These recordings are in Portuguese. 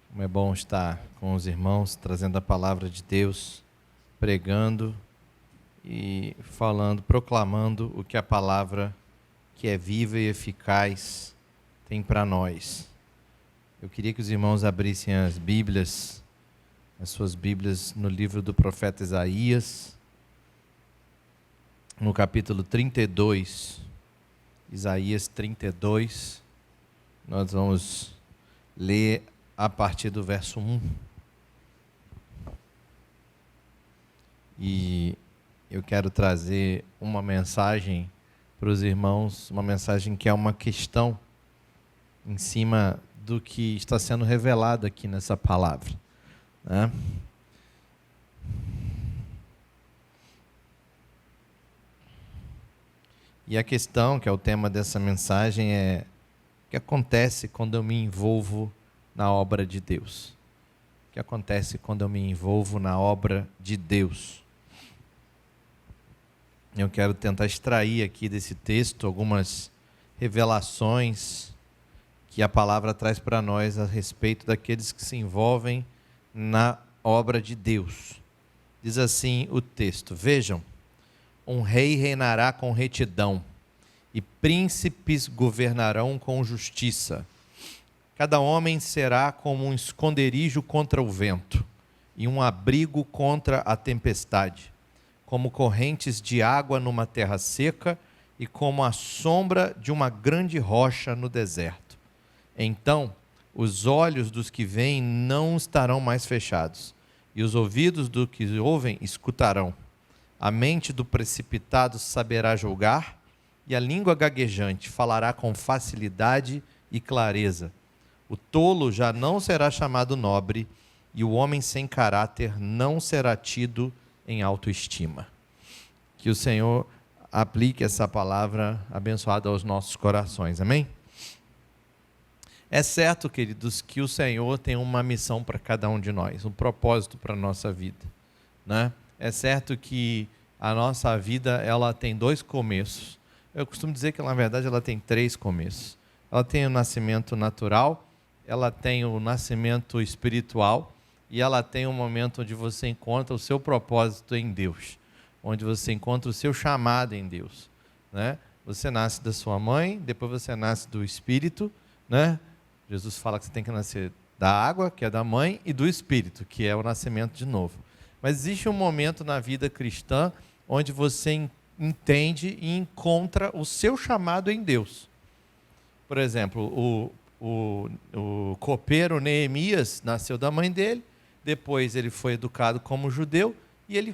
Como é bom estar com os irmãos, trazendo a palavra de Deus, pregando e falando, proclamando o que a palavra, que é viva e eficaz, tem para nós. Eu queria que os irmãos abrissem as Bíblias, as suas Bíblias no livro do profeta Isaías, no capítulo 32, Isaías 32, nós vamos ler a partir do verso 1. E eu quero trazer uma mensagem para os irmãos, uma mensagem que é uma questão em cima do que está sendo revelado aqui nessa palavra, né? E a questão, que é o tema dessa mensagem, é o que acontece quando eu me envolvo na obra de Deus. O que acontece quando eu me envolvo na obra de Deus? Eu quero tentar extrair aqui desse texto algumas revelações que a palavra traz para nós a respeito daqueles que se envolvem na obra de Deus. Diz assim o texto: vejam, um rei reinará com retidão, e príncipes governarão com justiça. Cada homem será como um esconderijo contra o vento, e um abrigo contra a tempestade, como correntes de água numa terra seca, e como a sombra de uma grande rocha no deserto. Então, os olhos dos que veem não estarão mais fechados, e os ouvidos dos que ouvem escutarão. A mente do precipitado saberá julgar, e a língua gaguejante falará com facilidade e clareza. O tolo já não será chamado nobre, e o homem sem caráter não será tido em autoestima. Que o Senhor aplique essa palavra abençoada aos nossos corações, amém? É certo, queridos, que o Senhor tem uma missão para cada um de nós, um propósito para a nossa vida, né? É certo que a nossa vida, ela tem dois começos. Eu costumo dizer que, na verdade, ela tem três começos. Ela tem o nascimento natural, ela tem o nascimento espiritual e ela tem um momento onde você encontra o seu propósito em Deus, onde você encontra o seu chamado em Deus, né? Você nasce da sua mãe, depois você nasce do Espírito, né? Jesus fala que você tem que nascer da água, que é da mãe, e do Espírito, que é o nascimento de novo. Mas existe um momento na vida cristã onde você entende e encontra o seu chamado em Deus. Por exemplo, o copeiro Neemias nasceu da mãe dele, depois ele foi educado como judeu e ele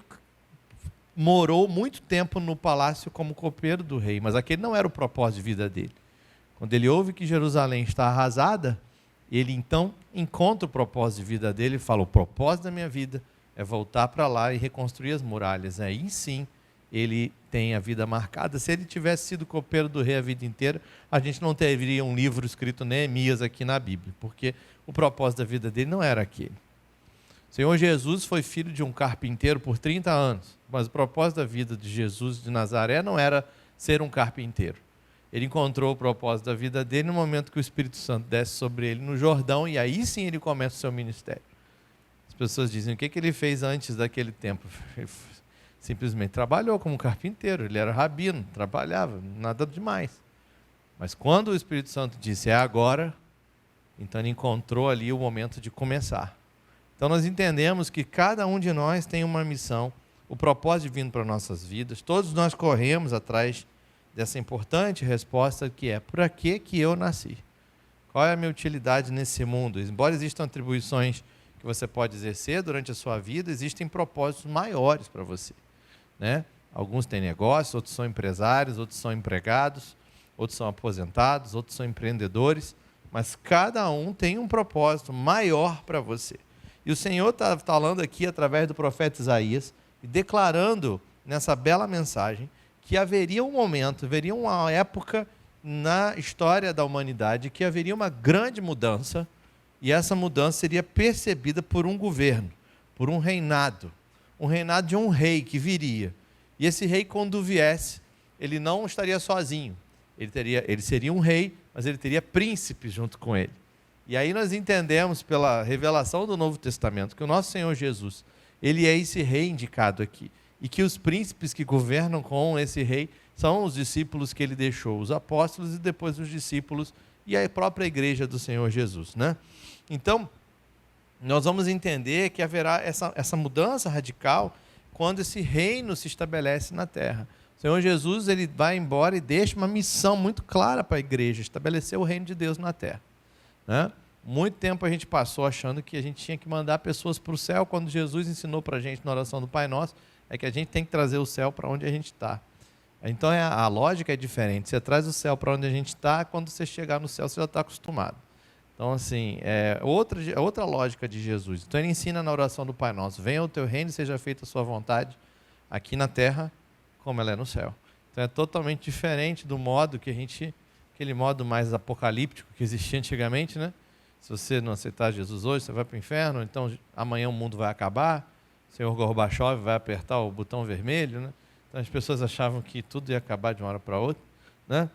morou muito tempo no palácio como copeiro do rei, mas aquele não era o propósito de vida dele. Quando ele ouve que Jerusalém está arrasada, ele então encontra o propósito de vida dele e fala: o propósito da minha vida é voltar para lá e reconstruir as muralhas. Aí sim ele tem a vida marcada. Se ele tivesse sido copeiro do rei a vida inteira, a gente não teria um livro escrito Neemias aqui na Bíblia, porque o propósito da vida dele não era aquele. O Senhor Jesus foi filho de um carpinteiro por 30 anos, mas o propósito da vida de Jesus de Nazaré não era ser um carpinteiro. Ele encontrou o propósito da vida dele no momento que o Espírito Santo desce sobre ele no Jordão, e aí sim ele começa o seu ministério. As pessoas dizem: o que ele fez antes daquele tempo? Ele simplesmente trabalhou como carpinteiro, ele era rabino, trabalhava, nada demais. Mas quando o Espírito Santo disse: é agora, então ele encontrou ali o momento de começar. Então nós entendemos que cada um de nós tem uma missão, o propósito vindo para nossas vidas. Todos nós corremos atrás dessa importante resposta, que é: por que eu nasci? Qual é a minha utilidade nesse mundo? Embora existam atribuições que você pode exercer durante a sua vida, existem propósitos maiores para você, né? Alguns têm negócios, outros são empresários, outros são empregados, outros são aposentados, outros são empreendedores, mas cada um tem um propósito maior para você. E o Senhor está falando aqui através do profeta Isaías e declarando nessa bela mensagem que haveria um momento, haveria uma época na história da humanidade que haveria uma grande mudança, e essa mudança seria percebida por um governo, por um reinado de um rei que viria. E esse rei, quando viesse, ele não estaria sozinho. Ele seria um rei, mas ele teria príncipes junto com ele. E aí nós entendemos pela revelação do Novo Testamento que o nosso Senhor Jesus, ele é esse rei indicado aqui. E que os príncipes que governam com esse rei são os discípulos que ele deixou, os apóstolos e depois os discípulos e a própria igreja do Senhor Jesus, né? Então, nós vamos entender que haverá essa mudança radical quando esse reino se estabelece na terra. O Senhor Jesus, ele vai embora e deixa uma missão muito clara para a igreja, estabelecer o reino de Deus na terra, né? Muito tempo a gente passou achando que a gente tinha que mandar pessoas para o céu, quando Jesus ensinou para a gente na oração do Pai Nosso, é que a gente tem que trazer o céu para onde a gente está. Então a lógica é diferente. Você traz o céu para onde a gente está, quando você chegar no céu você já está acostumado. Então, assim, é outra lógica de Jesus. Então ele ensina na oração do Pai Nosso: venha o teu reino e seja feita a sua vontade, aqui na terra, como ela é no céu. Então é totalmente diferente do modo que aquele modo mais apocalíptico que existia antigamente, né? Se você não aceitar Jesus hoje, você vai para o inferno, então amanhã o mundo vai acabar, o senhor Gorbachev vai apertar o botão vermelho, né? Então as pessoas achavam que tudo ia acabar de uma hora para outra, né?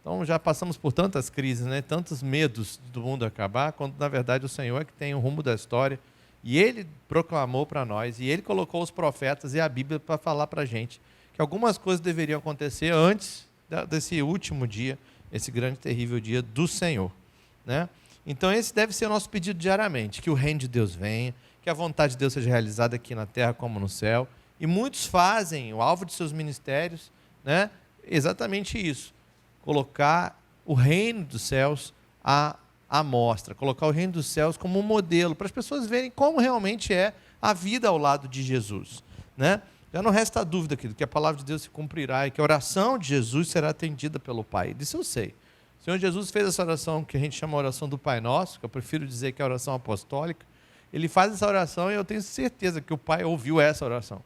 Então já passamos por tantas crises, né? Tantos medos do mundo acabar, quando na verdade o Senhor é que tem o rumo da história, e Ele proclamou para nós, e Ele colocou os profetas e a Bíblia para falar para a gente que algumas coisas deveriam acontecer antes desse último dia, esse grande terrível dia do Senhor, né? Então esse deve ser o nosso pedido diariamente, que o reino de Deus venha, que a vontade de Deus seja realizada aqui na terra como no céu. E muitos fazem, o alvo de seus ministérios, né, exatamente isso: colocar o reino dos céus à mostra, colocar o reino dos céus como um modelo, para as pessoas verem como realmente é a vida ao lado de Jesus, né? Já não resta dúvida aqui, que a palavra de Deus se cumprirá e que a oração de Jesus será atendida pelo Pai. Disso eu sei. O Senhor Jesus fez essa oração que a gente chama de oração do Pai Nosso, que eu prefiro dizer que é a oração apostólica. Ele faz essa oração e eu tenho certeza que o Pai ouviu essa oração.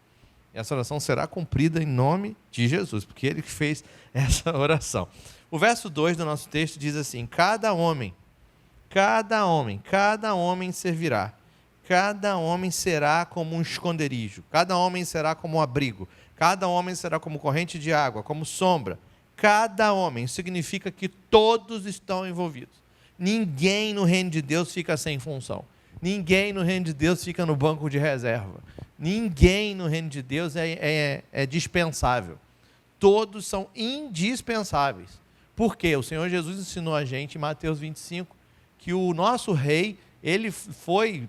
E essa oração será cumprida em nome de Jesus, porque Ele que fez essa oração. O verso 2 do nosso texto diz assim: cada homem servirá. Cada homem será como um esconderijo. Cada homem será como um abrigo. Cada homem será como corrente de água, como sombra. Cada homem significa que todos estão envolvidos. Ninguém no reino de Deus fica sem função. Ninguém no reino de Deus fica no banco de reserva. Ninguém no reino de Deus é dispensável. Todos são indispensáveis. Por quê? O Senhor Jesus ensinou a gente em Mateus 25 que o nosso rei, ele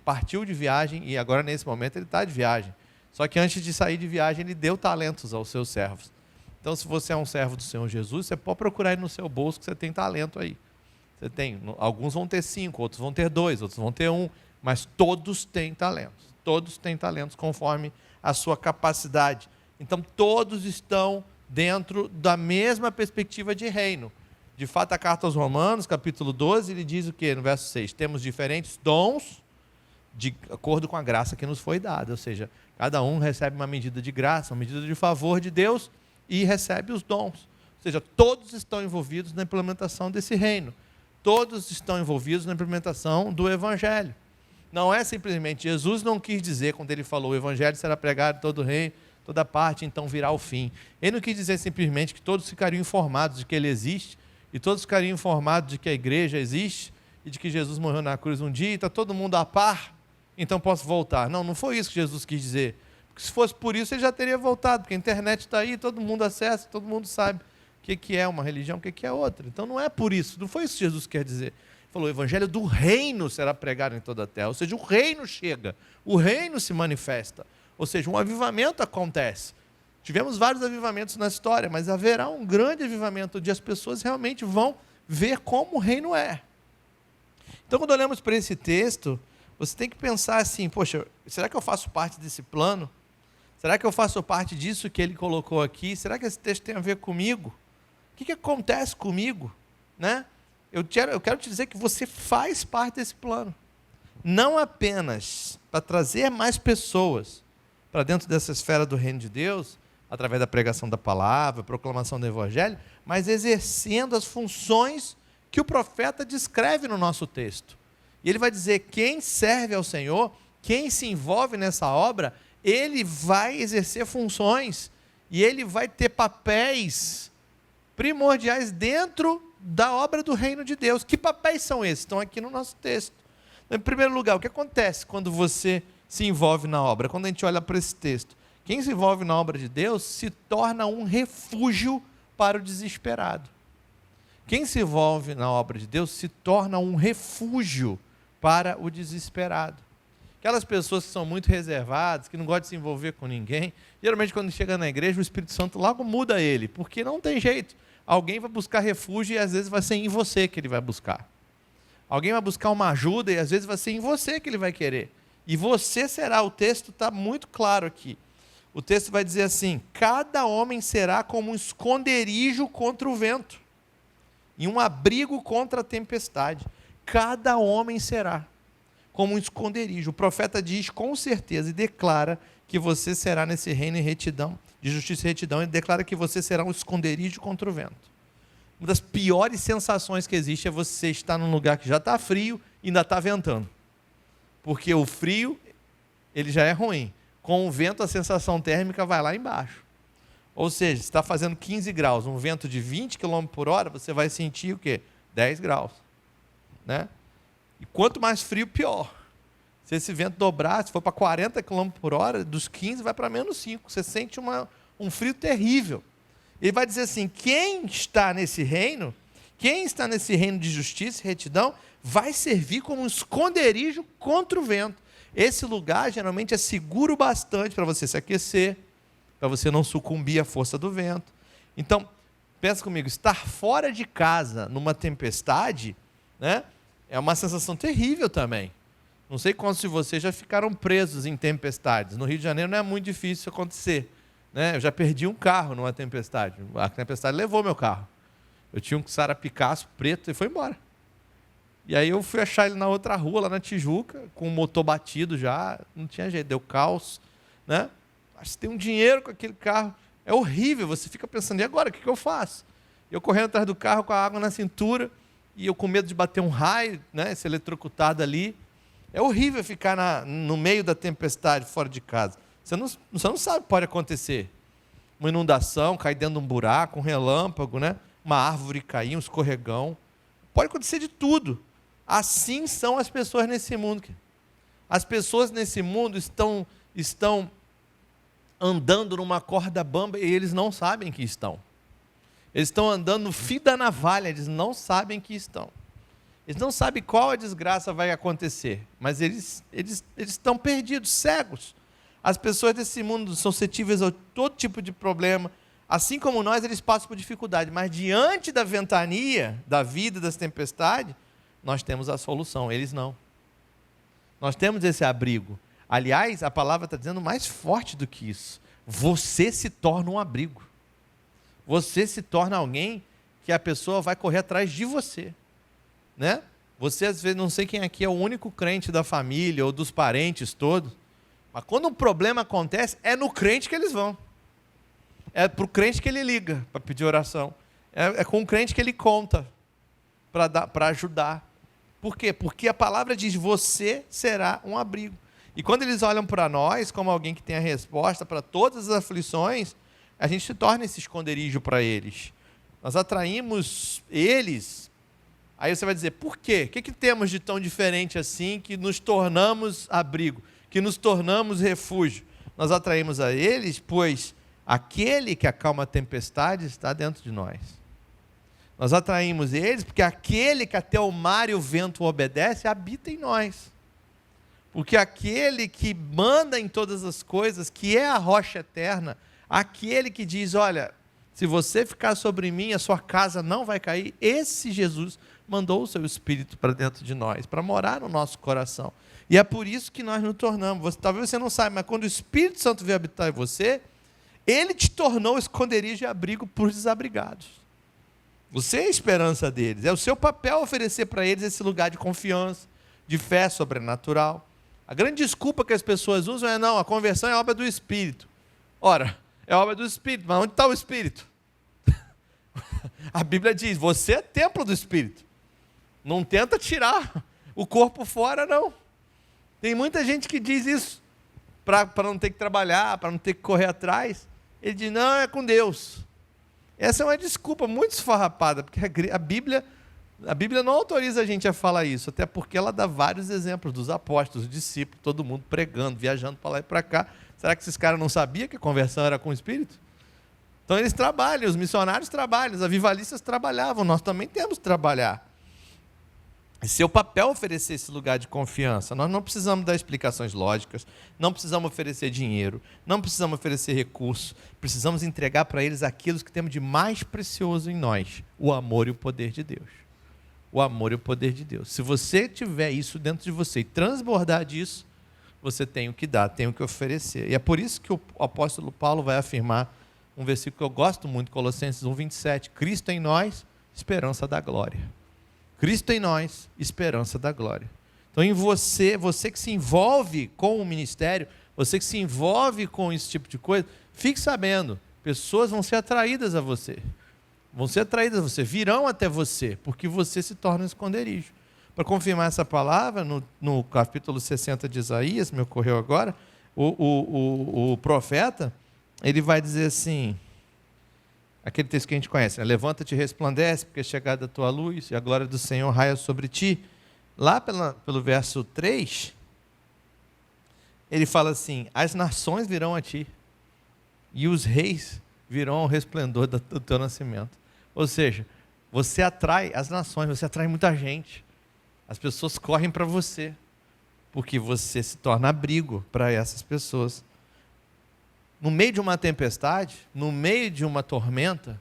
partiu de viagem e agora nesse momento ele está de viagem. Só que antes de sair de viagem ele deu talentos aos seus servos. Então, se você é um servo do Senhor Jesus, você pode procurar aí no seu bolso que você tem talento aí. Você tem, alguns vão ter 5, outros vão ter 2, outros vão ter 1, mas todos têm talentos. Todos têm talentos conforme a sua capacidade. Então, todos estão dentro da mesma perspectiva de reino. De fato, a carta aos Romanos, capítulo 12, ele diz o quê? No verso 6, temos diferentes dons de acordo com a graça que nos foi dada. Ou seja, cada um recebe uma medida de graça, uma medida de favor de Deus, e recebe os dons. Ou seja, todos estão envolvidos na implementação desse reino. Todos estão envolvidos na implementação do Evangelho. Não é simplesmente, Jesus não quis dizer, quando ele falou, o Evangelho será pregado em todo o reino, toda parte, então virá o fim. Ele não quis dizer simplesmente que todos ficariam informados de que ele existe, e todos ficariam informados de que a igreja existe, e de que Jesus morreu na cruz um dia, e está todo mundo a par, então posso voltar. Não, não foi isso que Jesus quis dizer. Porque se fosse por isso, ele já teria voltado, porque a internet está aí, todo mundo acessa, todo mundo sabe o que é uma religião, o que é outra. Então não é por isso, não foi isso que Jesus quer dizer. Ele falou, o evangelho do reino será pregado em toda a terra, ou seja, o reino chega, o reino se manifesta, ou seja, um avivamento acontece. Tivemos vários avivamentos na história, mas haverá um grande avivamento onde as pessoas realmente vão ver como o reino é. Então, quando olhamos para esse texto, você tem que pensar assim, poxa, será que eu faço parte desse plano? Será que eu faço parte disso que ele colocou aqui? Será que esse texto tem a ver comigo? O que acontece comigo? Né? Eu quero te dizer que você faz parte desse plano. Não apenas para trazer mais pessoas para dentro dessa esfera do reino de Deus, através da pregação da palavra, proclamação do evangelho, mas exercendo as funções que o profeta descreve no nosso texto. E ele vai dizer, quem serve ao Senhor, quem se envolve nessa obra, ele vai exercer funções, e ele vai ter papéis primordiais dentro da obra do reino de Deus. Que papéis são esses? Estão aqui no nosso texto. Em primeiro lugar, o que acontece quando você se envolve na obra? Quando a gente olha para esse texto, quem se envolve na obra de Deus se torna um refúgio para o desesperado. Quem se envolve na obra de Deus se torna um refúgio para o desesperado. Aquelas pessoas que são muito reservadas, que não gostam de se envolver com ninguém, geralmente quando chega na igreja, o Espírito Santo logo muda ele, porque não tem jeito. Alguém vai buscar refúgio e às vezes vai ser em você que ele vai buscar. Alguém vai buscar uma ajuda e às vezes vai ser em você que ele vai querer. E você será, o texto está muito claro aqui. O texto vai dizer assim: cada homem será como um esconderijo contra o vento e um abrigo contra a tempestade. Cada homem será como um esconderijo. O profeta diz com certeza e declara que você será nesse reino de retidão, de justiça e retidão, ele declara que você será um esconderijo contra o vento. Uma das piores sensações que existe é você estar num lugar que já está frio e ainda está ventando. Porque o frio, ele já é ruim. Com o vento, a sensação térmica vai lá embaixo. Ou seja, se está fazendo 15 graus, um vento de 20 km por hora, você vai sentir o quê? 10 graus. Né? E quanto mais frio, pior. Se esse vento dobrar, se for para 40 km por hora, dos 15 vai para menos 5. Você sente um frio terrível. Ele vai dizer assim: quem está nesse reino de justiça e retidão, vai servir como um esconderijo contra o vento. Esse lugar geralmente é seguro bastante para você se aquecer, para você não sucumbir à força do vento. Então, pensa comigo, estar fora de casa numa tempestade, né, é uma sensação terrível também. Não sei quantos de vocês já ficaram presos em tempestades. No Rio de Janeiro não é muito difícil isso acontecer. Né? Eu já perdi um carro numa tempestade. A tempestade levou meu carro. Eu tinha um Sara Picasso preto e foi embora. E aí eu fui achar ele na outra rua, lá na Tijuca, com o motor batido já. Não tinha jeito, deu caos. Né? Mas você tem um dinheiro com aquele carro. É horrível, você fica pensando, e agora, o que eu faço? Eu correndo atrás do carro com a água na cintura, e eu com medo de bater um raio, né, ser eletrocutado ali. É horrível ficar no meio da tempestade, fora de casa. Você não sabe o que pode acontecer. Uma inundação, cair dentro de um buraco, um relâmpago, né? Uma árvore cair, um escorregão. Pode acontecer de tudo. Assim são as pessoas nesse mundo. As pessoas nesse mundo estão andando numa corda bamba e eles não sabem que estão. Eles estão andando no fio da navalha, eles não sabem que estão. Eles não sabem qual a desgraça vai acontecer, mas eles estão perdidos, cegos. As pessoas desse mundo são suscetíveis a todo tipo de problema. Assim como nós, eles passam por dificuldade. Mas diante da ventania, da vida, das tempestades, nós temos a solução, eles não. Nós temos esse abrigo. Aliás, a palavra está dizendo mais forte do que isso. Você se torna um abrigo. Você se torna alguém que a pessoa vai correr atrás de você. Né? Você, às vezes, não sei quem aqui é o único crente da família ou dos parentes todos, mas quando um problema acontece, é no crente que eles vão. É para o crente que ele liga para pedir oração. É com o crente que ele conta para ajudar. Por quê? Porque a palavra diz: você será um abrigo. E quando eles olham para nós como alguém que tem a resposta para todas as aflições, a gente se torna esse esconderijo para eles. Nós atraímos eles. Aí você vai dizer: por quê? O que temos de tão diferente assim que nos tornamos abrigo, que nos tornamos refúgio? Nós atraímos a eles, pois aquele que acalma a tempestade está dentro de nós. Nós atraímos eles porque aquele que até o mar e o vento obedece habita em nós. Porque aquele que manda em todas as coisas, que é a rocha eterna, aquele que diz: olha, se você ficar sobre mim, a sua casa não vai cair, esse Jesus mandou o seu Espírito para dentro de nós, para morar no nosso coração. E é por isso que nós nos tornamos. Talvez você não saiba, mas quando o Espírito Santo veio habitar em você, ele te tornou esconderijo e abrigo para os desabrigados. Você é a esperança deles. É o seu papel oferecer para eles esse lugar de confiança, de fé sobrenatural. A grande desculpa que as pessoas usam é: não, a conversão é obra do Espírito. Ora, é obra do Espírito, mas onde está o Espírito? A Bíblia diz: você é templo do Espírito. Não tenta tirar o corpo fora, não. Tem muita gente que diz isso, para não ter que trabalhar, para não ter que correr atrás. Ele diz: não, é com Deus. Essa é uma desculpa muito esfarrapada, porque a Bíblia não autoriza a gente a falar isso, até porque ela dá vários exemplos dos apóstolos, dos discípulos, todo mundo pregando, viajando para lá e para cá. Será que esses caras não sabiam que a conversão era com o Espírito? Então eles trabalham, os missionários trabalham, os avivalistas trabalhavam, nós também temos que trabalhar. Esse é o papel, oferecer esse lugar de confiança. Nós não precisamos dar explicações lógicas, não precisamos oferecer dinheiro, não precisamos oferecer recursos, precisamos entregar para eles aquilo que temos de mais precioso em nós, o amor e o poder de Deus. O amor e o poder de Deus. Se você tiver isso dentro de você e transbordar disso, você tem o que dar, tem o que oferecer. E é por isso que o apóstolo Paulo vai afirmar um versículo que eu gosto muito, Colossenses 1:27, Cristo em nós, esperança da glória. Cristo em nós, esperança da glória. Então, em você que se envolve com o ministério, você que se envolve com esse tipo de coisa, fique sabendo, pessoas vão ser atraídas a você. Vão ser atraídas a você, virão até você, porque você se torna um esconderijo. Para confirmar essa palavra, no capítulo 60 de Isaías, me ocorreu agora, o profeta, ele vai dizer assim, aquele texto que a gente conhece, né? Levanta-te e resplandece, porque é chegada a tua luz, e a glória do Senhor raia sobre ti. Lá pelo verso 3, ele fala assim, as nações virão a ti, e os reis virão ao resplendor do teu nascimento. Ou seja, você atrai as nações, você atrai muita gente. As pessoas correm para você, porque você se torna abrigo para essas pessoas. No meio de uma tempestade, no meio de uma tormenta,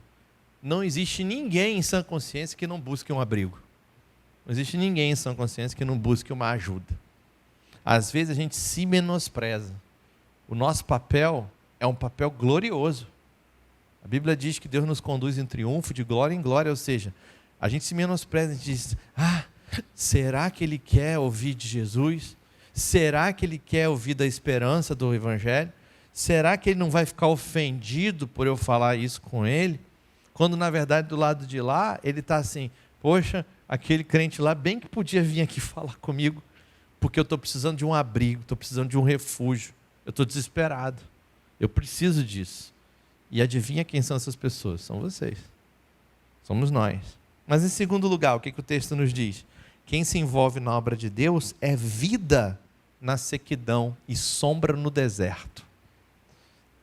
não existe ninguém em sã consciência que não busque um abrigo. Não existe ninguém em sã consciência que não busque uma ajuda. Às vezes a gente se menospreza. O nosso papel é um papel glorioso. A Bíblia diz que Deus nos conduz em triunfo, de glória em glória, ou seja, a gente se menospreza, a gente diz, será que ele quer ouvir de Jesus? Será que ele quer ouvir da esperança do Evangelho? Será que ele não vai ficar ofendido por eu falar isso com ele? Quando, na verdade, do lado de lá, ele está assim, poxa, aquele crente lá bem que podia vir aqui falar comigo, porque eu estou precisando de um abrigo, estou precisando de um refúgio, eu estou desesperado, eu preciso disso. E adivinha quem são essas pessoas? São vocês. Somos nós. Mas em segundo lugar, o que o texto nos diz? Quem se envolve na obra de Deus é vida na sequidão e sombra no deserto.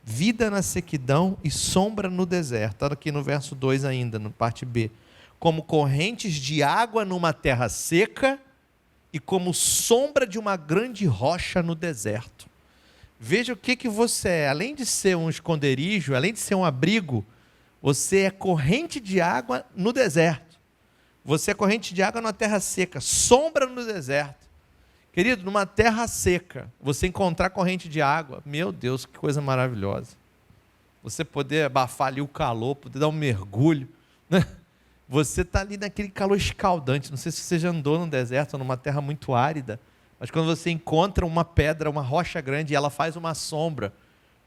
Vida na sequidão e sombra no deserto. Está aqui no verso 2 ainda, na parte B. Como correntes de água numa terra seca e como sombra de uma grande rocha no deserto. Veja o que você é. Além de ser um esconderijo, além de ser um abrigo, você é corrente de água no deserto. Você é corrente de água numa terra seca, sombra no deserto. Querido, numa terra seca, você encontrar corrente de água, meu Deus, que coisa maravilhosa. Você poder abafar ali o calor, poder dar um mergulho, né? Você está ali naquele calor escaldante. Não sei se você já andou no deserto ou numa terra muito árida, mas quando você encontra uma pedra, uma rocha grande, e ela faz uma sombra,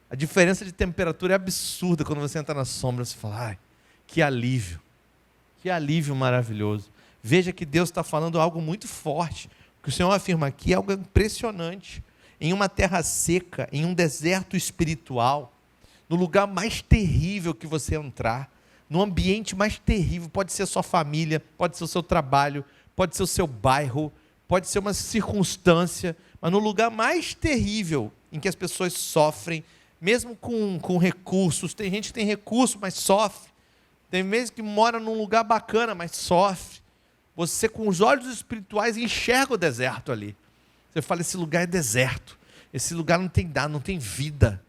a diferença de temperatura é absurda. Quando você entra na sombra, você fala, ai, que alívio maravilhoso. Veja que Deus está falando algo muito forte. O que o Senhor afirma aqui é algo impressionante. Em uma terra seca, em um deserto espiritual, no lugar mais terrível que você entrar, no ambiente mais terrível, pode ser a sua família, pode ser o seu trabalho, pode ser o seu bairro, pode ser uma circunstância, mas no lugar mais terrível em que as pessoas sofrem, mesmo com recursos, tem gente que tem recurso, mas sofre, tem vezes que mora num lugar bacana, mas sofre, você com os olhos espirituais enxerga o deserto ali, você fala, esse lugar é deserto, esse lugar não tem nada, não tem vida.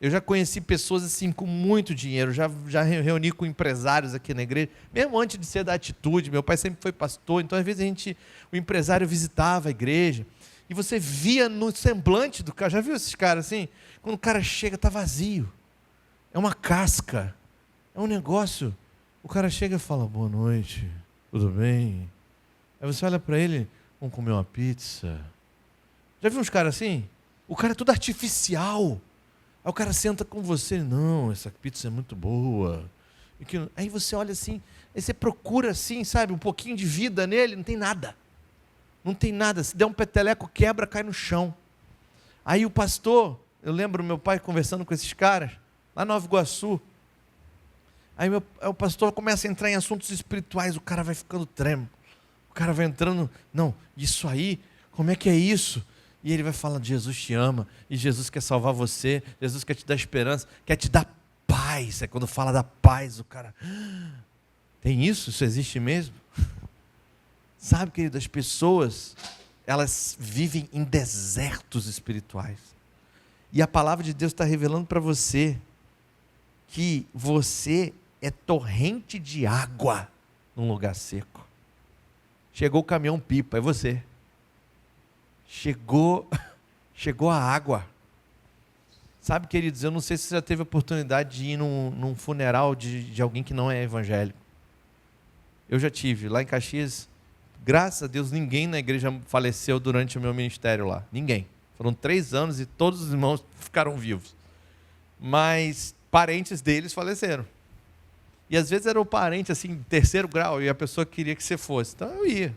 Eu já conheci pessoas assim com muito dinheiro, já reuni com empresários aqui na igreja, mesmo antes de ser da Atitude, meu pai sempre foi pastor, então às vezes o empresário visitava a igreja, e você via no semblante do cara, já viu esses caras assim? Quando o cara chega, está vazio, é uma casca, é um negócio, o cara chega e fala, boa noite, tudo bem? Aí você olha para ele, vamos comer uma pizza. Já viu uns caras assim? O cara é todo artificial. Aí o cara senta com você, não, essa pizza é muito boa. Aí você olha assim, aí você procura assim, sabe, um pouquinho de vida nele, não tem nada. Não tem nada, se der um peteleco, quebra, cai no chão. Aí o pastor, eu lembro meu pai conversando com esses caras, lá em Nova Iguaçu, Aí o pastor começa a entrar em assuntos espirituais, o cara vai ficando trêmulo. O cara vai entrando, não, isso aí, como é que é isso? E ele vai falando, Jesus te ama, e Jesus quer salvar você, Jesus quer te dar esperança, quer te dar paz. É quando fala da paz, o cara, tem isso? Isso existe mesmo? Sabe, querido, as pessoas, elas vivem em desertos espirituais. E a palavra de Deus está revelando para você que você é torrente de água num lugar seco. Chegou o caminhão-pipa, é você. Chegou a água. Sabe, queridos, eu não sei se você já teve a oportunidade de ir num funeral de alguém que não é evangélico. Eu já tive, lá em Caxias, graças a Deus, ninguém na igreja faleceu durante o meu ministério lá. Ninguém. Foram 3 anos e todos os irmãos ficaram vivos. Mas parentes deles faleceram. E às vezes era o parente, assim, 3º grau, e a pessoa queria que você fosse. Então eu ia.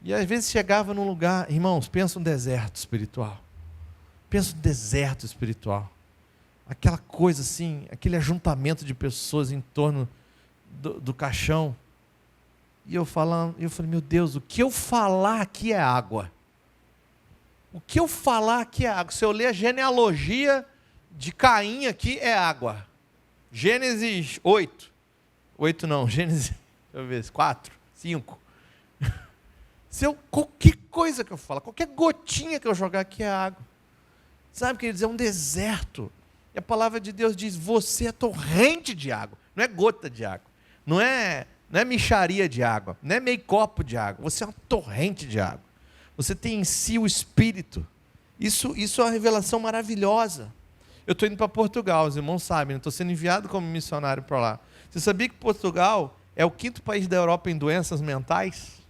E às vezes chegava num lugar, irmãos, pensa um deserto espiritual. Pensa um deserto espiritual. Aquela coisa assim, aquele ajuntamento de pessoas em torno do caixão. E eu falei, meu Deus, o que eu falar aqui é água. O que eu falar aqui é água. Se eu ler a genealogia de Caim aqui, é água. Gênesis 8. 8 não, Gênesis, deixa eu ver, 4, 5. Qualquer coisa que eu falar, qualquer gotinha que eu jogar aqui é água. Sabe, queridos, é um deserto. E a palavra de Deus diz, você é torrente de água. Não é gota de água. Não é mixaria de água. Não é meio copo de água. Você é uma torrente de água. Você tem em si o Espírito. Isso é uma revelação maravilhosa. Eu estou indo para Portugal, os irmãos sabem, estou sendo enviado como missionário para lá. Você sabia que Portugal é o 5º país da Europa em doenças mentais?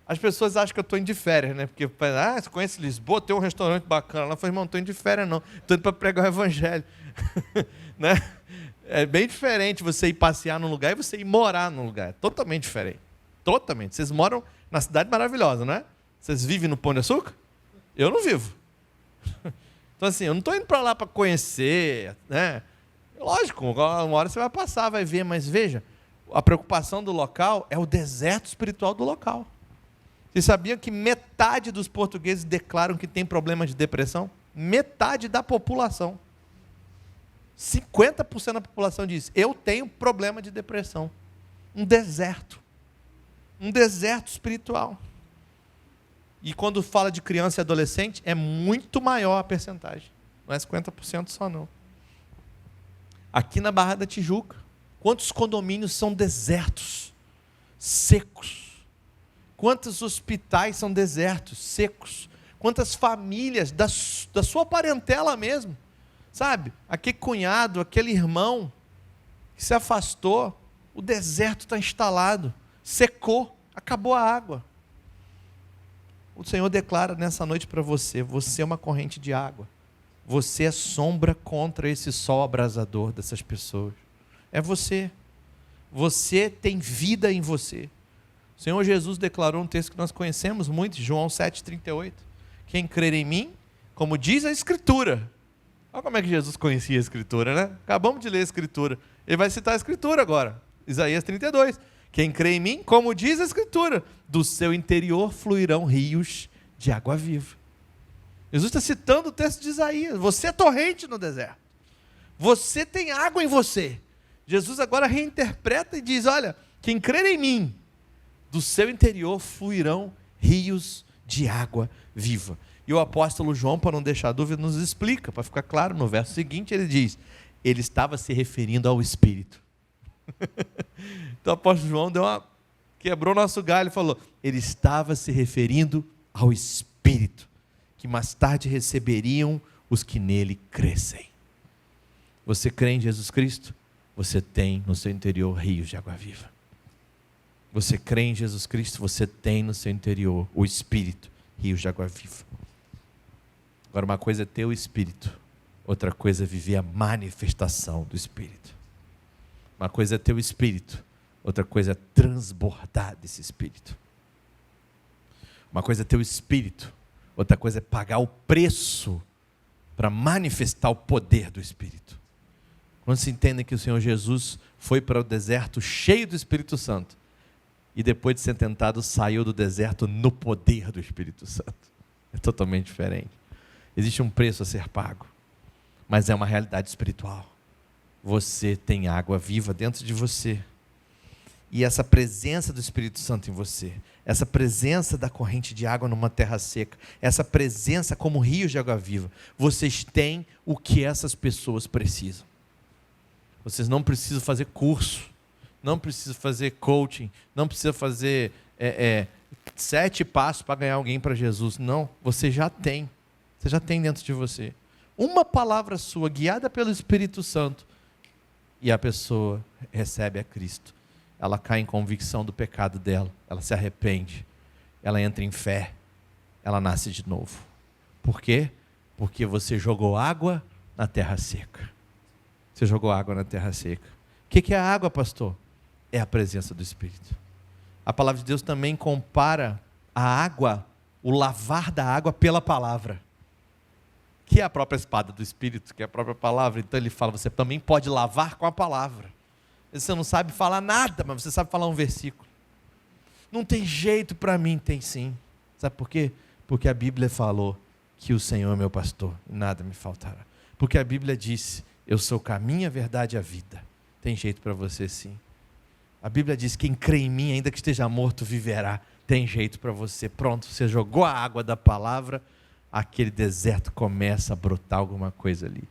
As pessoas acham que eu estou indo de férias, né? Porque, você conhece Lisboa, tem um restaurante bacana. Ela falou, irmão, não estou indo de férias não, estou indo para pregar o evangelho. Né? É bem diferente você ir passear num lugar e você ir morar num lugar. É totalmente diferente. Totalmente. Vocês moram na cidade maravilhosa, não é? Vocês vivem no Pão de Açúcar? Eu não vivo. Então assim, eu não estou indo para lá para conhecer, né? Lógico, uma hora você vai passar, vai ver, mas veja, a preocupação do local é o deserto espiritual do local. Vocês sabiam que metade dos portugueses declaram que tem problema de depressão? Metade da população. 50% da população diz, eu tenho problema de depressão. Um deserto espiritual. E quando fala de criança e adolescente, é muito maior a percentagem. Não é 50% só não. Aqui na Barra da Tijuca, quantos condomínios são desertos, secos? Quantos hospitais são desertos, secos? Quantas famílias da sua parentela mesmo? Sabe? Aquele cunhado, aquele irmão que se afastou, o deserto está instalado, secou, acabou a água. O Senhor declara nessa noite para você, você é uma corrente de água. Você é sombra contra esse sol abrasador dessas pessoas. É você. Você tem vida em você. O Senhor Jesus declarou um texto que nós conhecemos muito, João 7,38. Quem crer em mim, como diz a Escritura. Olha como é que Jesus conhecia a Escritura, né? Acabamos de ler a Escritura. Ele vai citar a Escritura agora. Isaías 32. Quem crê em mim, como diz a Escritura, do seu interior fluirão rios de água viva. Jesus está citando o texto de Isaías. Você é torrente no deserto. Você tem água em você. Jesus agora reinterpreta e diz, olha, quem crer em mim, do seu interior fluirão rios de água viva. E o apóstolo João, para não deixar dúvida, nos explica, para ficar claro, no verso seguinte ele diz, ele estava se referindo ao Espírito. Então o apóstolo João quebrou nosso galho e falou, ele estava se referindo ao Espírito, que mais tarde receberiam os que nele crescem. Você crê em Jesus Cristo? Você tem no seu interior rios de água viva. Você crê em Jesus Cristo? Você tem no seu interior o Espírito, rios de água viva. Agora uma coisa é ter o Espírito, outra coisa é viver a manifestação do Espírito. Uma coisa é ter o Espírito, outra coisa é transbordar desse Espírito. Uma coisa é ter o Espírito, outra coisa é pagar o preço para manifestar o poder do Espírito. Quando se entende que o Senhor Jesus foi para o deserto cheio do Espírito Santo e depois de ser tentado saiu do deserto no poder do Espírito Santo. É totalmente diferente. Existe um preço a ser pago, mas é uma realidade espiritual. Você tem água viva dentro de você. E essa presença do Espírito Santo em você, essa presença da corrente de água numa terra seca, essa presença como rios de água viva, vocês têm o que essas pessoas precisam. Vocês não precisam fazer curso, não precisam fazer coaching, não precisam fazer 7 passos para ganhar alguém para Jesus. Não, você já tem dentro de você. Uma palavra sua, guiada pelo Espírito Santo, e a pessoa recebe a Cristo. Ela cai em convicção do pecado dela, ela se arrepende, ela entra em fé, ela nasce de novo. Por quê? Porque você jogou água na terra seca. Você jogou água na terra seca. O que é a água, pastor? É a presença do Espírito. A palavra de Deus também compara a água, o lavar da água pela palavra, que é a própria espada do Espírito, que é a própria palavra. Então ele fala, você também pode lavar com a palavra. Você não sabe falar nada, mas você sabe falar um versículo. Não tem jeito para mim, tem sim. Sabe por quê? Porque a Bíblia falou que o Senhor é meu pastor, e nada me faltará. Porque a Bíblia disse, eu sou o caminho, a verdade e a vida. Tem jeito para você sim. A Bíblia diz, quem crê em mim, ainda que esteja morto, viverá. Tem jeito para você. Pronto, você jogou a água da palavra, aquele deserto começa a brotar alguma coisa ali.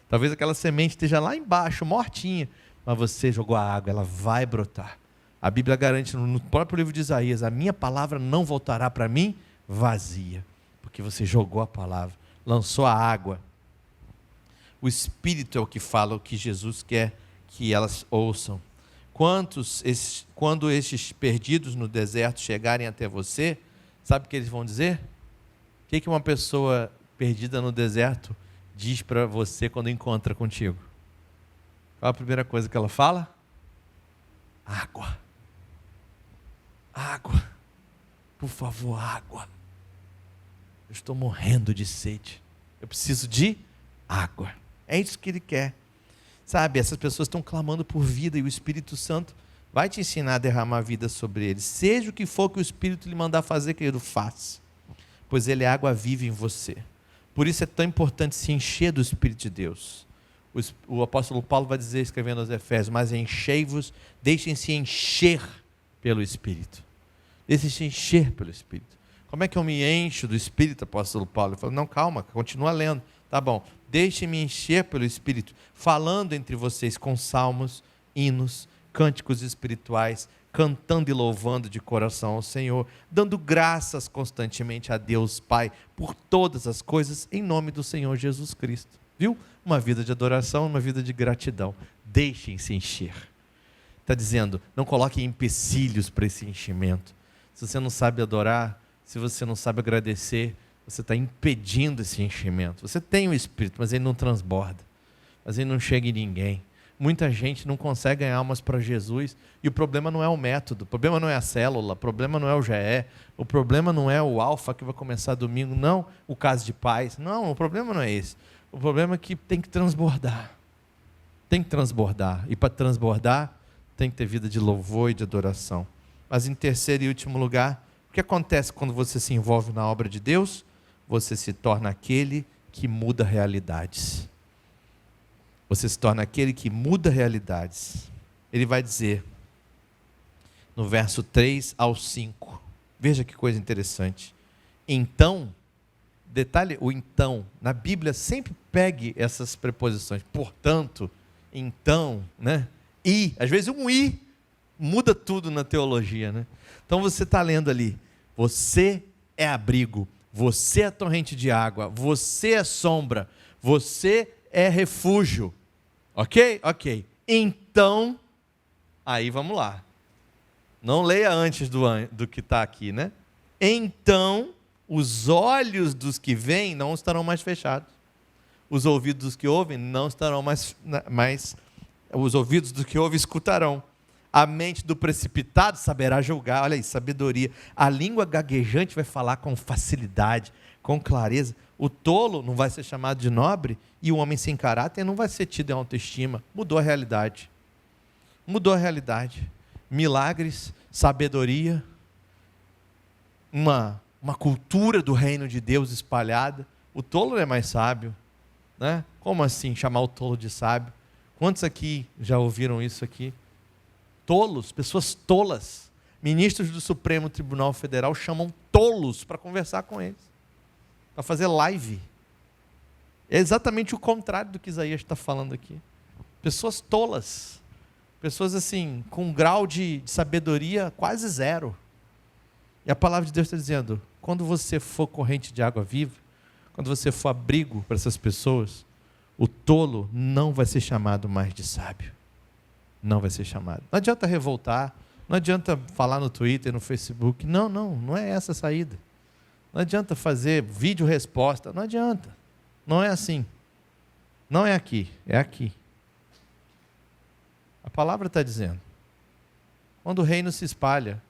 Talvez aquela semente esteja lá embaixo, mortinha, mas você jogou a água, ela vai brotar. A Bíblia garante no próprio livro de Isaías, a minha palavra não voltará para mim vazia, porque você jogou a palavra, lançou a água. O Espírito é o que fala, o que Jesus quer que elas ouçam. Quando estes perdidos no deserto chegarem até você, sabe o que eles vão dizer? O que uma pessoa perdida no deserto diz para você quando encontra contigo? Qual a primeira coisa que ela fala? Água. Água. Por favor, água. Eu estou morrendo de sede. Eu preciso de água. É isso que ele quer. Sabe, essas pessoas estão clamando por vida e o Espírito Santo vai te ensinar a derramar vida sobre eles. Seja o que for que o Espírito lhe mandar fazer, querido, faça. Pois ele é água viva em você. Por isso é tão importante se encher do Espírito de Deus. O apóstolo Paulo vai dizer, escrevendo aos Efésios, mas enchei-vos, deixem-se encher pelo Espírito. Deixem-se encher pelo Espírito. Como é que eu me encho do Espírito, apóstolo Paulo? Ele falou, não, calma, continua lendo. Tá bom, deixem-me encher pelo Espírito, falando entre vocês com salmos, hinos, cânticos espirituais, cantando e louvando de coração ao Senhor, dando graças constantemente a Deus Pai, por todas as coisas, em nome do Senhor Jesus Cristo. Viu? Uma vida de adoração, uma vida de gratidão. Deixem-se encher. Está dizendo, não coloquem empecilhos para esse enchimento. Se você não sabe adorar, se você não sabe agradecer, você está impedindo esse enchimento. Você tem o Espírito, mas ele não transborda. Mas ele não chega em ninguém. Muita gente não consegue ganhar almas para Jesus. E o problema não é o método, o problema não é a célula, o problema não é o GE, o problema não é o alfa que vai começar domingo, não o caso de paz. Não, o problema não é esse. O problema é que tem que transbordar. Tem que transbordar. E para transbordar, tem que ter vida de louvor e de adoração. Mas em terceiro e último lugar, o que acontece quando você se envolve na obra de Deus? Você se torna aquele que muda realidades. Você se torna aquele que muda realidades. Ele vai dizer, no verso 3 ao 5, veja que coisa interessante. Então, detalhe, o então, na Bíblia sempre pegue essas preposições, portanto, então, né? E, às vezes um i muda tudo na teologia, né? Então você está lendo ali, você é abrigo, você é torrente de água, você é sombra, você é refúgio, ok? Ok, então, aí vamos lá, não leia antes do que está aqui, né? Então, os olhos dos que veem não estarão mais fechados. Os ouvidos dos que ouvem não estarão mais os ouvidos dos que ouvem escutarão. A mente do precipitado saberá julgar. Olha aí, sabedoria. A língua gaguejante vai falar com facilidade, com clareza. O tolo não vai ser chamado de nobre e o homem sem caráter não vai ser tido em autoestima. Mudou a realidade. Mudou a realidade. Milagres, sabedoria, uma cultura do reino de Deus espalhada. O tolo não é mais sábio, né? Como assim chamar o tolo de sábio? Quantos aqui já ouviram isso aqui? Tolos, pessoas tolas. Ministros do Supremo Tribunal Federal chamam tolos para conversar com eles, para fazer live. É exatamente o contrário do que Isaías está falando aqui. Pessoas tolas, pessoas assim, com um grau de sabedoria quase zero. E a palavra de Deus está dizendo, quando você for corrente de água viva, quando você for abrigo para essas pessoas, o tolo não vai ser chamado mais de sábio. Não vai ser chamado. Não adianta revoltar, não adianta falar no Twitter, no Facebook. Não é essa a saída. Não adianta fazer vídeo resposta, não adianta. Não é assim. Não é aqui, é aqui. A palavra está dizendo, quando o reino se espalha,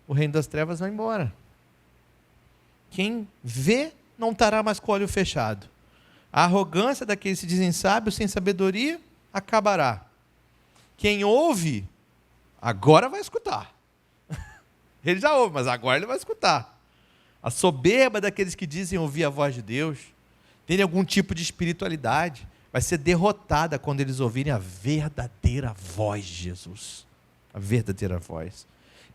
o reino das trevas vai embora. Quem vê não estará mais com o olho fechado. A arrogância daqueles que se dizem sábios sem sabedoria acabará. Quem ouve, agora vai escutar. Ele já ouve, mas agora ele vai escutar. A soberba daqueles que dizem ouvir a voz de Deus, terem algum tipo de espiritualidade, vai ser derrotada quando eles ouvirem a verdadeira voz de Jesus. A verdadeira voz.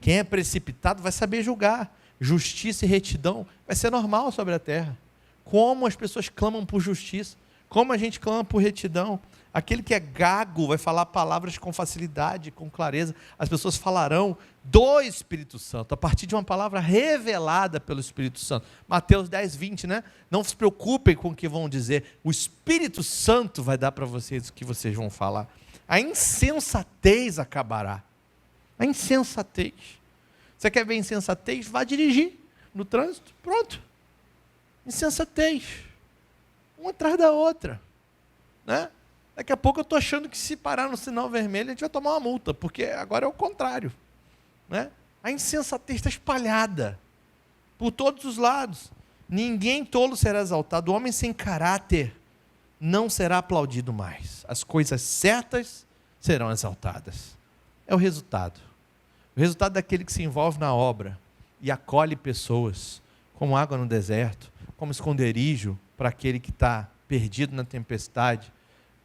Quem é precipitado vai saber julgar. Justiça e retidão vai ser normal sobre a terra. Como as pessoas clamam por justiça, como a gente clama por retidão. Aquele que é gago vai falar palavras com facilidade, com clareza. As pessoas falarão do Espírito Santo, a partir de uma palavra revelada pelo Espírito Santo. Mateus 10, 20, né? Não se preocupem com o que vão dizer. O Espírito Santo vai dar para vocês o que vocês vão falar. A insensatez acabará. A insensatez. Você quer ver insensatez? Vá dirigir no trânsito. Pronto. Insensatez. Uma atrás da outra. Né? Daqui a pouco eu estou achando que se parar no sinal vermelho, a gente vai tomar uma multa, porque agora é o contrário. Né? A insensatez está espalhada por todos os lados. Ninguém tolo será exaltado. O homem sem caráter não será aplaudido mais. As coisas certas serão exaltadas. É o resultado. O resultado daquele que se envolve na obra e acolhe pessoas, como água no deserto, como esconderijo para aquele que está perdido na tempestade,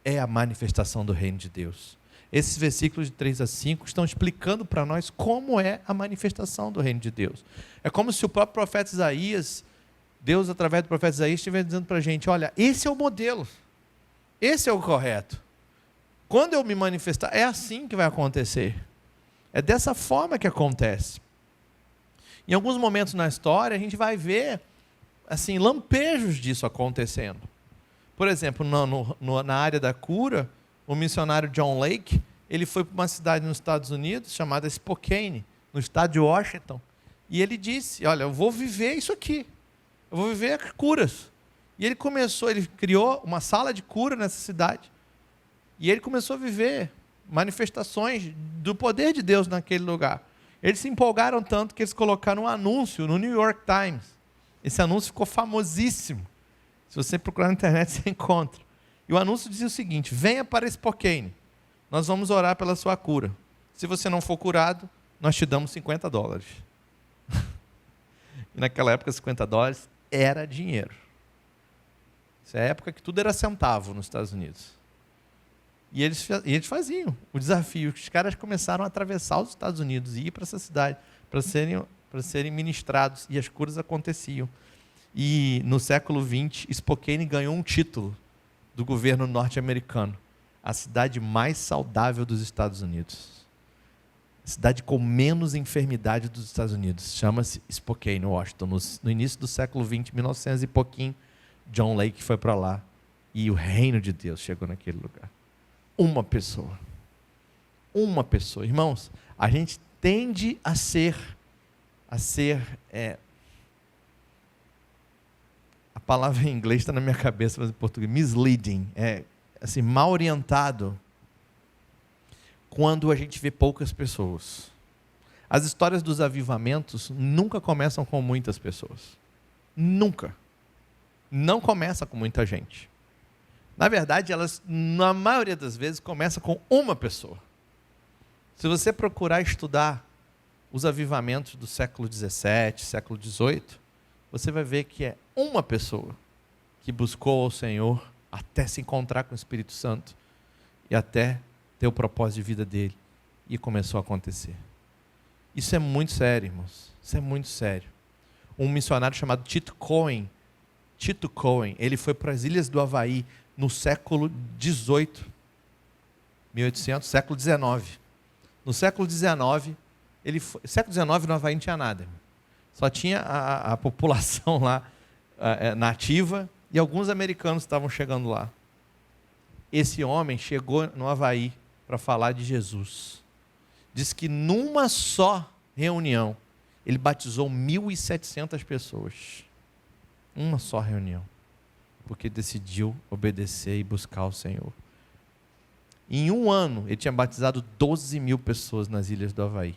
é a manifestação do reino de Deus. Esses versículos de 3 a 5 estão explicando para nós como é a manifestação do reino de Deus. É como se o próprio profeta Isaías, Deus através do profeta Isaías, estivesse dizendo para a gente, olha, esse é o modelo, esse é o correto. Quando eu me manifestar, é assim que vai acontecer. É dessa forma que acontece. Em alguns momentos na história, a gente vai ver assim, lampejos disso acontecendo. Por exemplo, na área da cura, o missionário John Lake, ele foi para uma cidade nos Estados Unidos, chamada Spokane, no estado de Washington, e ele disse, olha, eu vou viver isso aqui, eu vou viver curas. E ele criou uma sala de cura nessa cidade, e ele começou a viver manifestações do poder de Deus naquele lugar. Eles se empolgaram tanto que eles colocaram um anúncio no New York Times. Esse anúncio ficou famosíssimo. Se você procurar na internet, você encontra. E o anúncio dizia o seguinte: venha para Spokane, nós vamos orar pela sua cura. Se você não for curado, nós te damos $50. E naquela época, $50 era dinheiro. Essa é a época que tudo era centavo nos Estados Unidos. E eles faziam o desafio. Os caras começaram a atravessar os Estados Unidos e ir para essa cidade para serem ministrados. E as curas aconteciam. E no século XX, Spokane ganhou um título do governo norte-americano. A cidade mais saudável dos Estados Unidos. A cidade com menos enfermidade dos Estados Unidos. Chama-se Spokane, Washington. No início do século XX, 1900 e pouquinho, John Lake foi para lá. E o reino de Deus chegou naquele lugar. Uma pessoa. Irmãos, a gente tende a ser a palavra em inglês está na minha cabeça, mas em português, misleading, assim, mal orientado quando a gente vê poucas pessoas. As histórias dos avivamentos nunca começam com muitas pessoas. Nunca. Não começa com muita gente. Na verdade, elas, na maioria das vezes, começam com uma pessoa. Se você procurar estudar os avivamentos do século XVII, século XVIII, você vai ver que é uma pessoa que buscou ao Senhor até se encontrar com o Espírito Santo e até ter o propósito de vida dele. E começou a acontecer. Isso é muito sério, irmãos. Isso é muito sério. Um missionário chamado Tito Cohen, ele foi para as Ilhas do Havaí no século XVIII, 1800, século XIX. No século XIX, século XIX no Havaí não tinha nada. Só tinha a população lá nativa e alguns americanos estavam chegando lá. Esse homem chegou no Havaí para falar de Jesus. Diz que numa só reunião, ele batizou 1.700 pessoas. Uma só reunião. Porque decidiu obedecer e buscar o Senhor. Em um ano, ele tinha batizado 12.000 pessoas nas Ilhas do Havaí,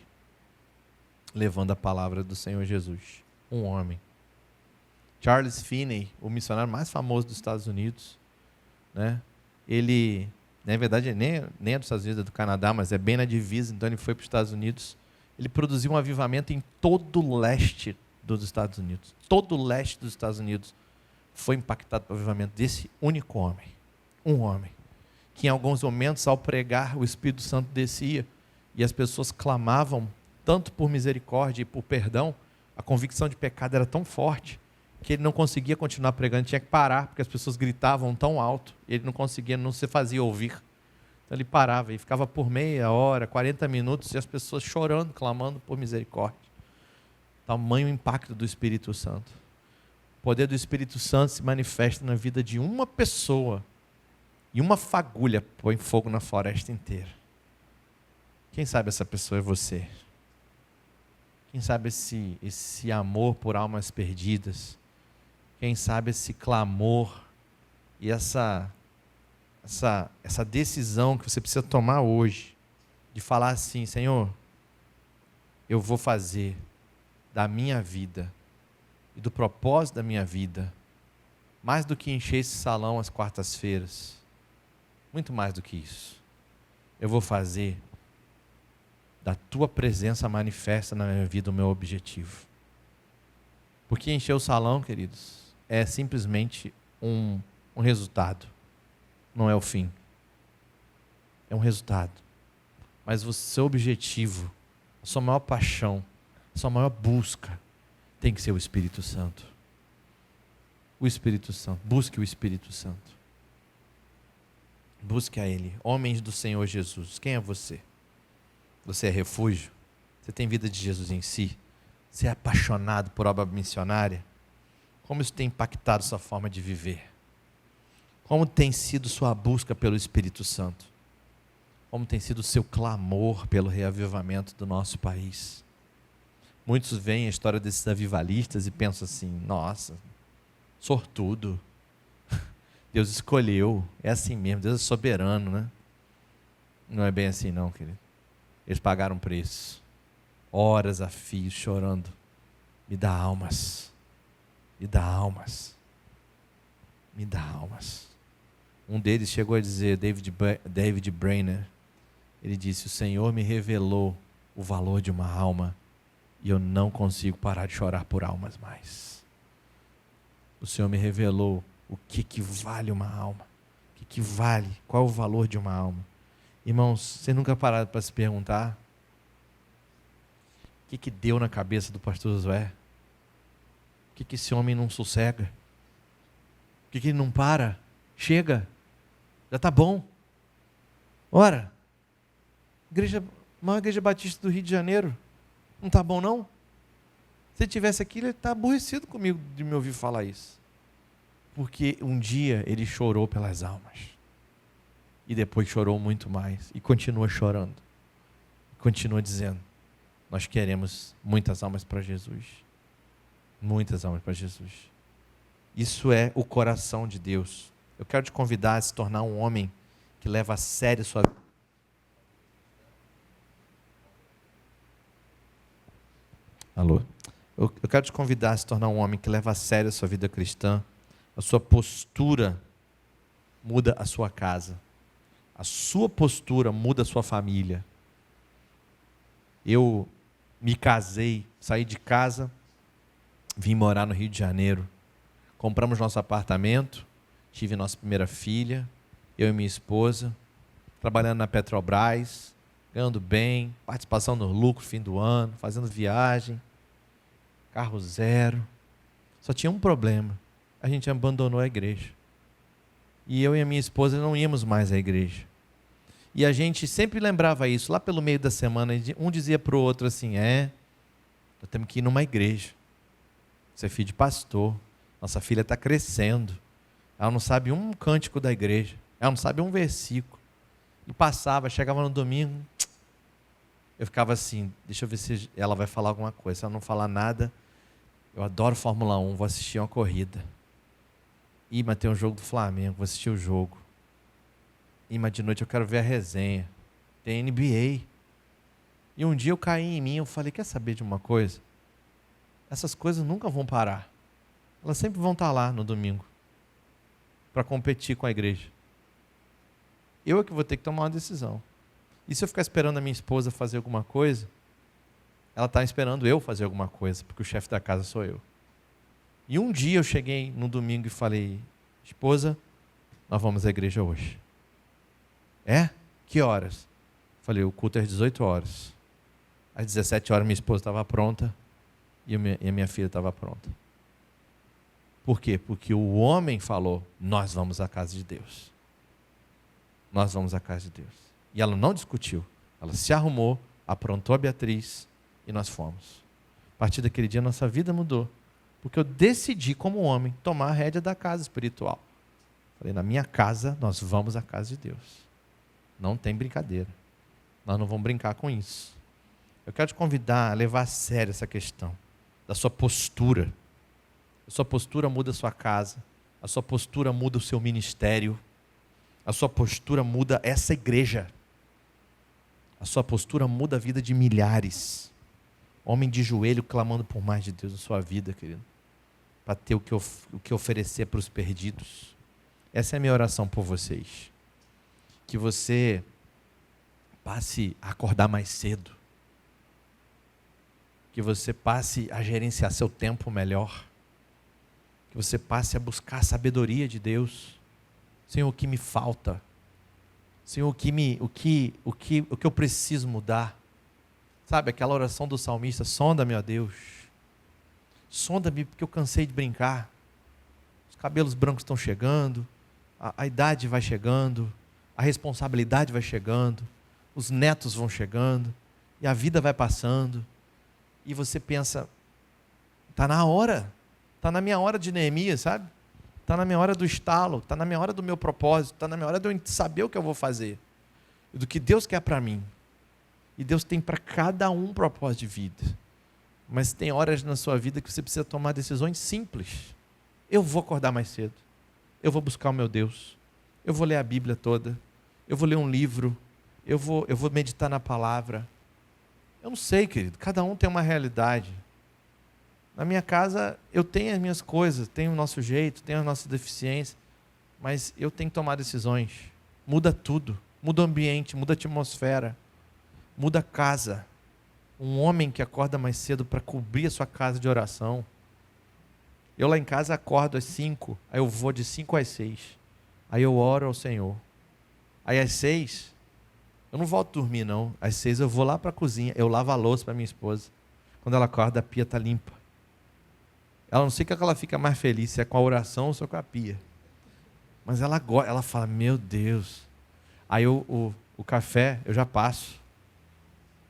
levando a palavra do Senhor Jesus. Um homem. Charles Finney, o missionário mais famoso dos Estados Unidos, né? Ele, na verdade, nem é dos Estados Unidos, é do Canadá, mas é bem na divisa, então ele foi para os Estados Unidos. Ele produziu um avivamento em todo o leste dos Estados Unidos. Todo o leste dos Estados Unidos foi impactado pelo avivamento desse único homem. Um homem. Que em alguns momentos, ao pregar, o Espírito Santo descia e as pessoas clamavam tanto por misericórdia e por perdão. A convicção de pecado era tão forte que ele não conseguia continuar pregando, tinha que parar, porque as pessoas gritavam tão alto, e ele não conseguia, não se fazia ouvir. Então ele parava e ficava por meia hora, 40 minutos, e as pessoas chorando, clamando por misericórdia. Tamanho impacto do Espírito Santo. O poder do Espírito Santo se manifesta na vida de uma pessoa, e uma fagulha põe fogo na floresta inteira. Quem sabe essa pessoa é você? Quem sabe esse amor por almas perdidas? Quem sabe esse clamor e essa decisão que você precisa tomar hoje, de falar assim: Senhor, eu vou fazer da minha vida e do propósito da minha vida, mais do que encher esse salão às quartas-feiras, muito mais do que isso, eu vou fazer da tua presença manifesta na minha vida o meu objetivo. Porque encher o salão, queridos, é simplesmente um resultado, não é o fim. É um resultado. Mas o seu objetivo, a sua maior paixão, a sua maior busca tem que ser o Espírito Santo. O Espírito Santo. Busque o Espírito Santo. Busque a Ele. Homens do Senhor Jesus. Quem é você? Você é refúgio? Você tem vida de Jesus em si? Você é apaixonado por obra missionária? Como isso tem impactado sua forma de viver? Como tem sido sua busca pelo Espírito Santo? Como tem sido o seu clamor pelo reavivamento do nosso país? Muitos veem a história desses avivalistas e pensam assim: nossa, sortudo. Deus escolheu, é assim mesmo, Deus é soberano, né? Não é bem assim não, querido. Eles pagaram preço, horas a fio, chorando. Me dá almas, me dá almas, me dá almas. Um deles chegou a dizer, David Brainerd, ele disse: o Senhor me revelou o valor de uma alma e eu não consigo parar de chorar por almas mais. O Senhor me revelou o que vale uma alma, o que vale, qual é o valor de uma alma. Irmãos, vocês nunca pararam para se perguntar o que deu na cabeça do pastor Josué? Por que esse homem não sossega? Por que ele não para? Chega, já está bom. Ora, maior igreja batista do Rio de Janeiro, não está bom não? Se ele estivesse aqui, ele está aborrecido comigo de me ouvir falar isso. Porque um dia ele chorou pelas almas. E depois chorou muito mais. E continua chorando. Continua dizendo: nós queremos muitas almas para Jesus. Muitas almas para Jesus. Isso é o coração de Deus. Eu quero te convidar a se tornar um homem que leva a sério sua vida. Alô? Eu quero te convidar a se tornar um homem que leva a sério a sua vida cristã. A sua postura muda a sua casa. A sua postura muda a sua família. Eu me casei, saí de casa, vim morar no Rio de Janeiro. Compramos nosso apartamento, tive nossa primeira filha, eu e minha esposa, trabalhando na Petrobras, ganhando bem, participação no lucro fim do ano, fazendo viagem, carro zero. Só tinha um problema, a gente abandonou a igreja. E eu e a minha esposa não íamos mais à igreja. E a gente sempre lembrava isso, lá pelo meio da semana, um dizia para o outro assim, nós temos que ir numa igreja. Você é filho de pastor, nossa filha está crescendo, ela não sabe um cântico da igreja, ela não sabe um versículo. E passava, chegava no domingo, eu ficava assim, deixa eu ver se ela vai falar alguma coisa. Se ela não falar nada, eu adoro Fórmula 1, vou assistir uma corrida. Mas tem um jogo do Flamengo, vou assistir o jogo. Mas de noite eu quero ver a resenha. Tem NBA. E um dia eu caí em mim, eu falei, quer saber de uma coisa? Essas coisas nunca vão parar. Elas sempre vão estar lá no domingo, para competir com a igreja. Eu é que vou ter que tomar uma decisão. E se eu ficar esperando a minha esposa fazer alguma coisa, ela está esperando eu fazer alguma coisa, porque o chefe da casa sou eu. E um dia eu cheguei no domingo e falei, esposa, nós vamos à igreja hoje. Que horas? Falei, o culto é às 18 horas. Às 17 horas minha esposa estava pronta e a minha filha estava pronta. Por quê? Porque o homem falou, nós vamos à casa de Deus. Nós vamos à casa de Deus. E ela não discutiu. Ela se arrumou, aprontou a Beatriz e nós fomos. A partir daquele dia nossa vida mudou. Porque eu decidi como homem tomar a rédea da casa espiritual. Falei, na minha casa nós vamos à casa de Deus. Não tem brincadeira. Nós não vamos brincar com isso. Eu quero te convidar a levar a sério essa questão da sua postura. A sua postura muda a sua casa. A sua postura muda o seu ministério. A sua postura muda essa igreja. A sua postura muda a vida de milhares. Homem de joelho clamando por mais de Deus na sua vida, querido. Para ter o que oferecer para os perdidos. Essa é a minha oração por vocês. Que você passe a acordar mais cedo. Que você passe a gerenciar seu tempo melhor. Que você passe a buscar a sabedoria de Deus. Senhor, o que me falta? Senhor, o que eu preciso mudar? Sabe, aquela oração do salmista, sonda-me, ó Deus. Sonda-me porque eu cansei de brincar. Os cabelos brancos estão chegando, a idade vai chegando, a responsabilidade vai chegando, os netos vão chegando, e a vida vai passando. E você pensa, está na hora, está na minha hora de Neemias, sabe? Está na minha hora do estalo, está na minha hora do meu propósito, está na minha hora de eu saber o que eu vou fazer, do que Deus quer para mim. E Deus tem para cada um propósito de vida. Mas tem horas na sua vida que você precisa tomar decisões simples. Eu vou acordar mais cedo. Eu vou buscar o meu Deus. Eu vou ler a Bíblia toda. Eu vou ler um livro. Eu vou meditar na palavra. Eu não sei, querido. Cada um tem uma realidade. Na minha casa, eu tenho as minhas coisas, tenho o nosso jeito, tenho as nossas deficiências. Mas eu tenho que tomar decisões. Muda tudo. Muda o ambiente, muda a atmosfera. Muda a casa. Um homem que acorda mais cedo para cobrir a sua casa de oração. Eu lá em casa acordo às 5, aí eu vou de 5 às 6. Aí eu oro ao Senhor. Aí às 6, eu não volto a dormir não. Às 6 eu vou lá para a cozinha, eu lavo a louça para minha esposa. Quando ela acorda, a pia está limpa. Ela não sei que ela fica mais feliz, se é com a oração ou só com a pia. Mas ela fala, meu Deus. Aí o café eu já passo.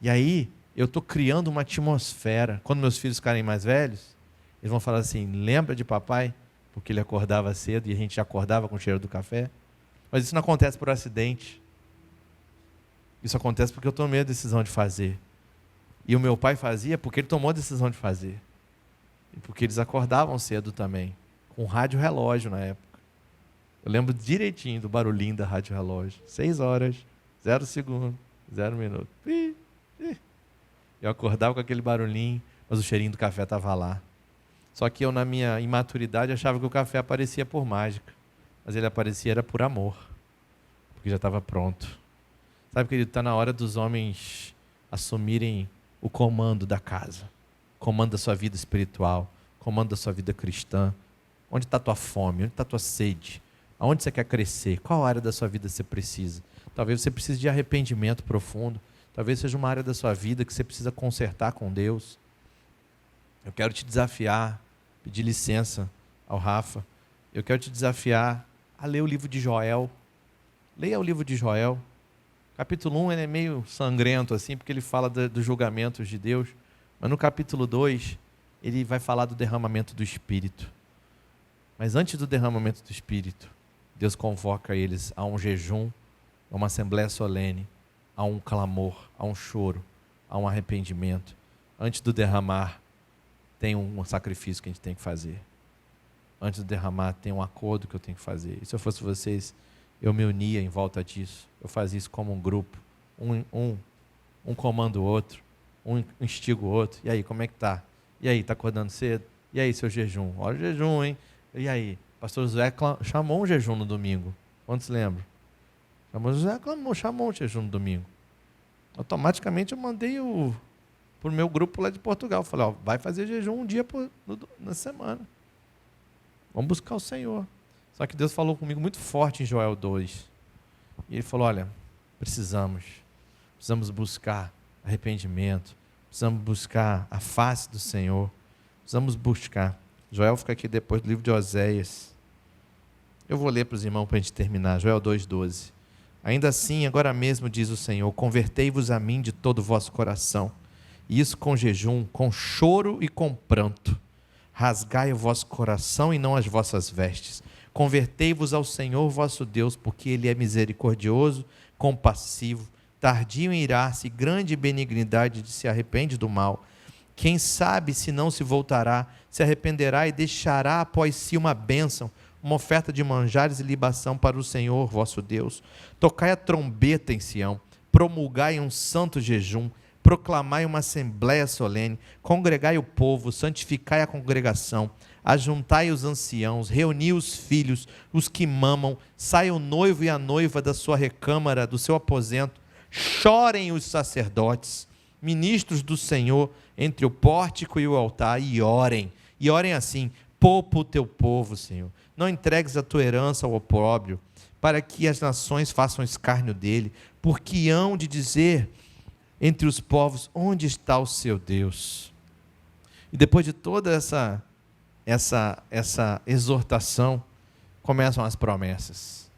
E aí eu estou criando uma atmosfera. Quando meus filhos ficarem mais velhos, eles vão falar assim, lembra de papai? Porque ele acordava cedo e a gente já acordava com o cheiro do café. Mas isso não acontece por acidente. Isso acontece porque eu tomei a decisão de fazer. E o meu pai fazia porque ele tomou a decisão de fazer. E porque eles acordavam cedo também. Com rádio relógio na época. Eu lembro direitinho do barulhinho da rádio relógio. 6 horas, 0 segundo, 0 minuto. Eu acordava com aquele barulhinho mas o cheirinho do café estava lá. Só que eu, na minha imaturidade, achava que o café aparecia por mágica, mas ele aparecia era por amor, porque já estava pronto. Sabe, querido, está na hora dos homens assumirem o comando da casa, comando da sua vida espiritual, comando da sua vida cristã. Onde está a tua fome? Onde está a tua sede? Aonde você quer crescer? Qual área da sua vida você precisa? Talvez você precise de arrependimento profundo. Talvez seja uma área da sua vida que você precisa consertar com Deus. Eu quero te desafiar, pedir licença ao Rafa. Eu quero te desafiar a ler o livro de Joel. Leia o livro de Joel. Capítulo 1 ele é meio sangrento, assim, porque ele fala dos julgamentos de Deus. Mas no capítulo 2, ele vai falar do derramamento do Espírito. Mas antes do derramamento do Espírito, Deus convoca eles a um jejum, a uma assembleia solene, a um clamor, a um choro, a um arrependimento. Antes do derramar, tem um sacrifício que a gente tem que fazer. Antes do derramar, tem um acordo que eu tenho que fazer. E se eu fosse vocês, eu me unia em volta disso. Eu fazia isso como um grupo. Um comanda o outro, um instiga o outro. E aí, como é que tá? E aí, tá acordando cedo? E aí, seu jejum? Olha o jejum, hein? E aí? Pastor José chamou um jejum no domingo. Quantos lembram? Pastor José chamou um jejum no domingo. Automaticamente eu mandei pro meu grupo lá de Portugal. Falei, ó, vai fazer jejum um dia na semana. Vamos buscar o Senhor. Só que Deus falou comigo muito forte em Joel 2. E Ele falou, olha, precisamos buscar arrependimento, precisamos buscar a face do Senhor, precisamos buscar. Joel fica aqui depois do livro de Oséias. Eu vou ler para os irmãos para a gente terminar. Joel 2,12. Ainda assim, agora mesmo diz o Senhor, convertei-vos a mim de todo o vosso coração, e isso com jejum, com choro e com pranto. Rasgai o vosso coração e não as vossas vestes. Convertei-vos ao Senhor vosso Deus, porque Ele é misericordioso, compassivo, tardio em irar-se, e grande benignidade de se arrepende do mal. Quem sabe se não se voltará, se arrependerá e deixará após si uma bênção, uma oferta de manjares e libação para o Senhor vosso Deus. Tocai a trombeta em Sião, promulgai um santo jejum, proclamai uma assembleia solene, congregai o povo, santificai a congregação, ajuntai os anciãos, reuni os filhos, os que mamam, saia o noivo e a noiva da sua recâmara, do seu aposento, chorem os sacerdotes, ministros do Senhor, entre o pórtico e o altar, e orem assim, poupa o teu povo, Senhor, não entregues a tua herança ao opróbrio, para que as nações façam escárnio dele, porque hão de dizer entre os povos, onde está o seu Deus? E depois de toda essa exortação, começam as promessas.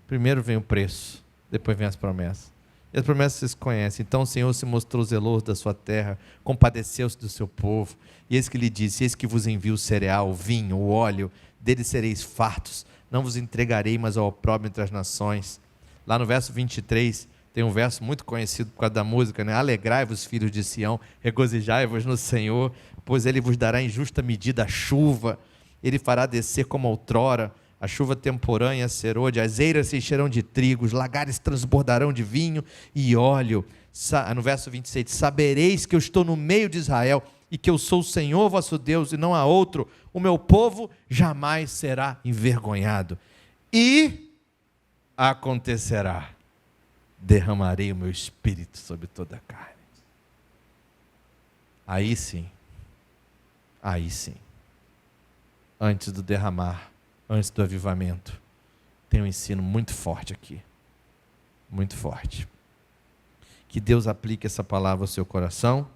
Primeiro vem o preço, depois vem as promessas. E as promessas vocês conhecem. Então o Senhor se mostrou zeloso da sua terra, compadeceu-se do seu povo, e eis que lhe disse, eis que vos envio o cereal, o vinho, o óleo, deles sereis fartos, não vos entregarei mais ao opróbrio entre as nações. Lá no verso 23, tem um verso muito conhecido por causa da música, né? Alegrai-vos, filhos de Sião, regozijai-vos no Senhor, pois Ele vos dará em justa medida a chuva, Ele fará descer como outrora, a chuva temporânea serôdia, as eiras se encherão de trigo, os lagares transbordarão de vinho e óleo. No verso 26, sabereis que eu estou no meio de Israel, e que eu sou o Senhor vosso Deus, e não há outro, o meu povo jamais será envergonhado. E acontecerá, derramarei o meu espírito sobre toda a carne. Aí sim, antes do derramar, antes do avivamento, tem um ensino muito forte aqui, muito forte. Que Deus aplique essa palavra ao seu coração,